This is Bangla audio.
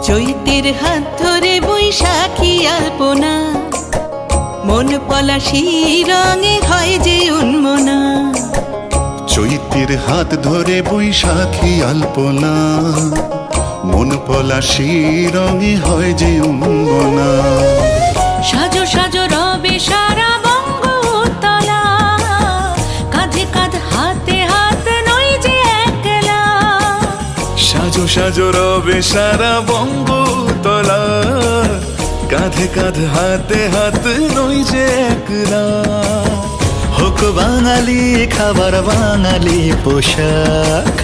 চৈতের হাত ধরে বৈশাখী আলপনা, মন পলাশি রঙে হয় যে উন্মনা। চৈতের হাত ধরে বৈশাখী আলপনা, মন পলাশি রঙে হয় যে উন্মনা। সাজো সাজো রবে সারা বঙ্গতলা, কাঁধে কাঁধ হাতে হাত নই যে একলা। সাজো সাজো রবে সারা বঙ্গতলা, কাঁধে কাঁধ হাতে হাত নই যে একলা। হোক বাঙালি খাবার বাঙালি পোশাক,